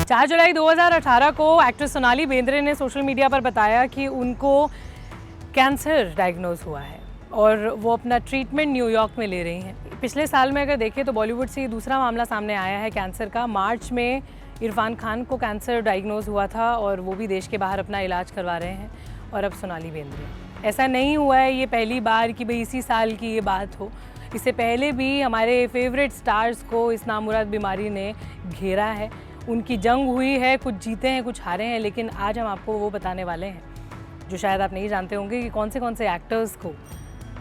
4 जुलाई 2018 को एक्ट्रेस सोनाली बेंद्रे ने social media पर बताया कि उनको कैंसर डायग्नोज हुआ है और वो अपना ट्रीटमेंट न्यूयॉर्क में ले रही हैं। पिछले साल में अगर देखें तो बॉलीवुड से ये दूसरा मामला सामने आया है कैंसर का। मार्च में इरफान खान को कैंसर डायग्नोज हुआ था और वो भी देश के बाहर अपना इलाज करवा रहे हैं, और अब सोनाली बेंद्रे। ऐसा नहीं हुआ है ये पहली बार कि भाई इसी साल की ये बात हो। इससे पहले भी हमारे फेवरेट स्टार्स को इस नामुराद बीमारी ने घेरा है। उनकी जंग हुई है, कुछ जीते हैं कुछ हारे हैं, लेकिन आज हम आपको वो बताने वाले हैं जो शायद आप नहीं जानते होंगे कि कौन से एक्टर्स को,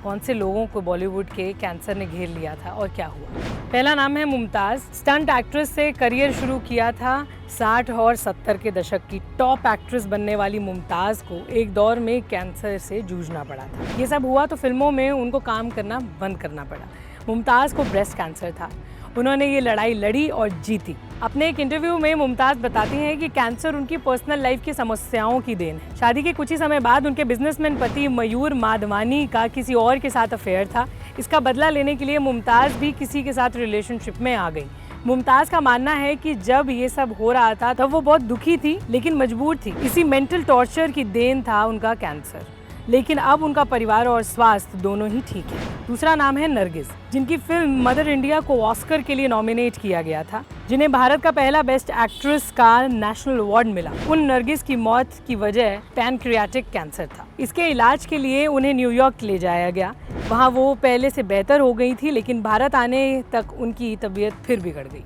कौन से लोगों को बॉलीवुड के कैंसर ने घेर लिया था और क्या हुआ। पहला नाम है मुमताज़। स्टंट एक्ट्रेस से करियर शुरू किया था। 60 और 70 के दशक की टॉप एक्ट्रेस बनने वाली मुमताज़ को एक दौर में कैंसर से जूझना पड़ा था। ये सब हुआ तो फिल्मों में उनको काम करना बंद करना पड़ा। मुमताज़ को ब्रेस्ट कैंसर था। उन्होंने ये लड़ाई लड़ी और जीती। अपने एक इंटरव्यू में मुमताज़ बताती हैं कि कैंसर उनकी पर्सनल लाइफ की समस्याओं की देन है। शादी के कुछ ही समय बाद उनके बिजनेसमैन पति मयूर माधवानी का किसी और के साथ अफेयर था। इसका बदला लेने के लिए मुमताज़ भी किसी के साथ रिलेशनशिप में आ गई। मुमताज़ का मानना है कि जब ये सब हो रहा था तब वो बहुत दुखी थी, लेकिन मजबूर थी। इसी मेंटल टॉर्चर की देन था उनका कैंसर, लेकिन अब उनका परिवार और स्वास्थ्य दोनों ही ठीक है। दूसरा नाम है नरगिस, जिनकी फिल्म मदर इंडिया को ऑस्कर के लिए नॉमिनेट किया गया था, जिन्हें भारत का पहला बेस्ट एक्ट्रेस का नेशनल अवार्ड मिला। उन नरगिस की मौत की वजह पैनक्रियाटिक कैंसर था। इसके इलाज के लिए उन्हें न्यूयॉर्क ले जाया गया। वहाँ वो पहले से बेहतर हो गई थी, लेकिन भारत आने तक उनकी तबीयत फिर बिगड़ गई।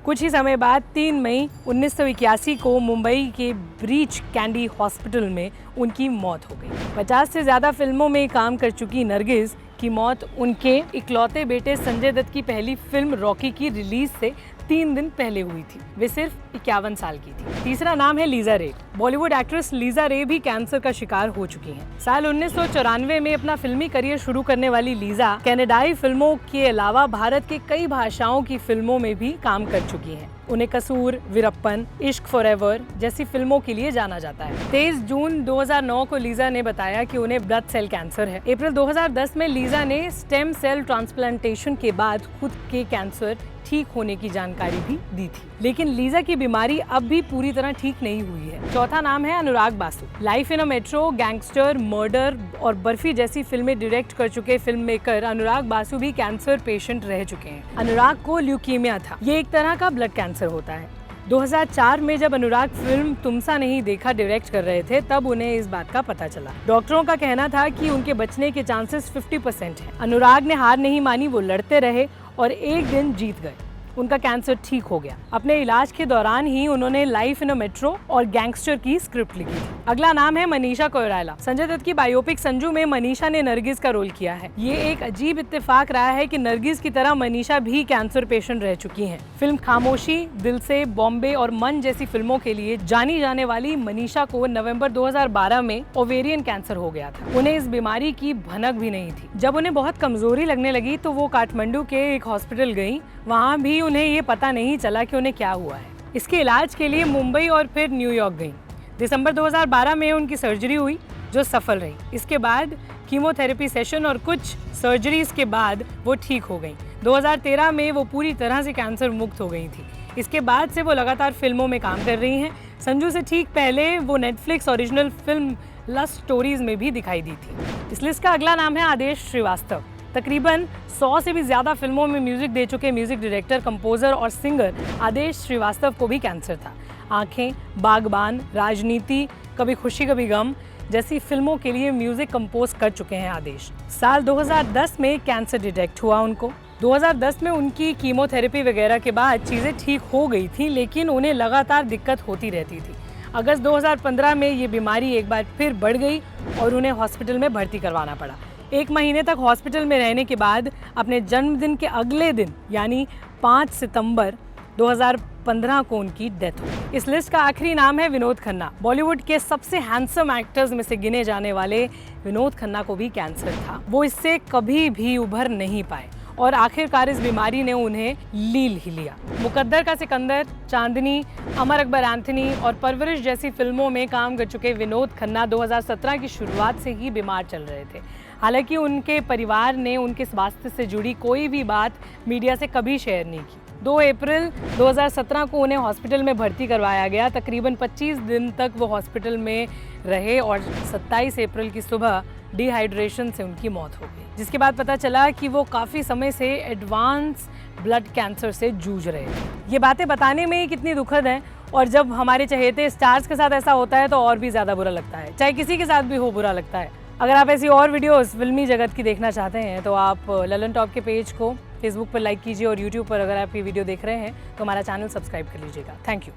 कुछ ही समय बाद 3 मई 1981 को मुंबई के ब्रीच कैंडी हॉस्पिटल में उनकी मौत हो गई। 50 से ज़्यादा फिल्मों में काम कर चुकी नरगिस की मौत उनके इकलौते बेटे संजय दत्त की पहली फिल्म रॉकी की रिलीज से 3 दिन पहले हुई थी। वे सिर्फ 51 साल की थी। तीसरा नाम है लीजा रे। बॉलीवुड एक्ट्रेस लीजा रे भी कैंसर का शिकार हो चुकी हैं। साल 1994 में अपना फिल्मी करियर शुरू करने वाली लीजा कनाडाई फिल्मों के अलावा भारत के कई भाषाओं की फिल्मों में भी काम कर चुकी हैं। उन्हें कसूर, वीरप्पन, इश्क फॉरएवर जैसी फिल्मों के लिए जाना जाता है। 23 जून 2009 को लीजा ने बताया कि उन्हें ब्लड सेल कैंसर है। अप्रैल 2010 में लीजा ने स्टेम सेल ट्रांसप्लांटेशन के बाद खुद के कैंसर ठीक होने की जानकारी भी दी थी, लेकिन लीजा की बीमारी अब भी पूरी तरह ठीक नहीं हुई है। चौथा नाम है Anurag Basu. Life in a Metro, Gangster, Murder और बर्फी जैसी फिल्में डायरेक्ट कर चुके फिल्म मेकर अनुराग बासु भी कैंसर पेशेंट रह चुके हैं। अनुराग को ल्यूकीमिया था। ये एक तरह का ब्लड कैंसर होता है। 2004 में जब अनुराग फिल्म तुमसा नहीं देखा डायरेक्ट कर रहे थे, तब उन्हें इस बात का पता चला। डॉक्टरों का कहना था कि उनके बचने के चांसेस 50% हैं। अनुराग ने हार नहीं मानी, वो लड़ते रहे और एक दिन जीत गए। उनका कैंसर ठीक हो गया। अपने इलाज के दौरान ही उन्होंने लाइफ इन अ मेट्रो और गैंगस्टर की स्क्रिप्ट लिखी थी। अगला नाम है मनीषा कोइराला। संजय दत्त की बायोपिक संजू में मनीषा ने नरगिस का रोल किया है। ये एक अजीब इत्तेफाक रहा है कि नरगिस की तरह मनीषा भी कैंसर पेशेंट रह चुकी हैं। फिल्म खामोशी, दिल से, बॉम्बे और मन जैसी फिल्मों के लिए जानी जाने वाली मनीषा को नवंबर 2012 में ओवेरियन कैंसर हो गया था। उन्हें इस बीमारी की भनक भी नहीं थी। जब उन्हें बहुत कमजोरी लगने लगी तो वो काठमांडू के एक हॉस्पिटल गई। वहाँ भी उन्हें ये पता नहीं चला कि उन्हें क्या हुआ है। इसके इलाज के लिए मुंबई और फिर न्यूयॉर्क गई। दिसंबर 2012 में उनकी सर्जरी हुई जो सफल रही। इसके बाद कीमोथेरेपी सेशन और कुछ सर्जरीज के बाद वो ठीक हो गई। 2013 में वो पूरी तरह से कैंसर मुक्त हो गई थी। इसके बाद से वो लगातार फिल्मों में काम कर रही हैं। संजू से ठीक पहले वो Netflix original film Lust Stories में भी दिखाई दी थी। इस लिस्ट का अगला नाम है आदेश श्रीवास्तव। तकरीबन 100 से भी ज़्यादा फिल्मों में म्यूजिक दे चुके म्यूजिक डायरेक्टर, कंपोजर और सिंगर आदेश श्रीवास्तव को भी कैंसर था। आंखें, बागबान, राजनीति, कभी खुशी कभी गम जैसी फिल्मों के लिए म्यूजिक कंपोज कर चुके हैं आदेश। साल 2010 में कैंसर डिटेक्ट हुआ उनको। 2010 में उनकी कीमोथेरेपी वगैरह के बाद चीज़ें ठीक हो गई थी, लेकिन उन्हें लगातार दिक्कत होती रहती थी। अगस्त 2015 में ये बीमारी एक बार फिर बढ़ गई और उन्हें हॉस्पिटल में भर्ती करवाना पड़ा। 1 महीने तक हॉस्पिटल में रहने के बाद अपने जन्मदिन के अगले दिन यानी 5 सितंबर 2015 को उनकी डेथ हुई। इस लिस्ट का आखिरी नाम है विनोद खन्ना। बॉलीवुड के सबसे हैंडसम एक्टर्स में से गिने जाने वाले विनोद खन्ना को भी कैंसर था। वो इससे कभी भी उभर नहीं पाए और आखिरकार इस बीमारी ने उन्हें लील ही लिया। मुकद्दर का सिकंदर, चांदनी, अमर अकबर एंथनी और परवरिश जैसी फिल्मों में काम कर चुके विनोद खन्ना 2017 की शुरुआत से ही बीमार चल रहे थे। हालांकि उनके परिवार ने उनके स्वास्थ्य से जुड़ी कोई भी बात मीडिया से कभी शेयर नहीं की। 2 अप्रैल 2017 को उन्हें हॉस्पिटल में भर्ती करवाया गया। तकरीबन 25 दिन तक वो हॉस्पिटल में रहे और 27 अप्रैल की सुबह डिहाइड्रेशन से उनकी मौत हो गई, जिसके बाद पता चला कि वो काफ़ी समय से एडवांस ब्लड कैंसर से जूझ रहे थे। ये बातें बताने में ही कितनी दुखद हैं, और जब हमारे चहेते स्टार्स के साथ ऐसा होता है तो और भी ज़्यादा बुरा लगता है। चाहे किसी के साथ भी हो, बुरा लगता है। अगर आप ऐसी और वीडियोस फिल्मी जगत की देखना चाहते हैं तो आप ललन टॉप के पेज को फेसबुक पर लाइक कीजिए, और यूट्यूब पर अगर आप ये वीडियो देख रहे हैं तो हमारा चैनल सब्सक्राइब कर लीजिएगा। Thank you.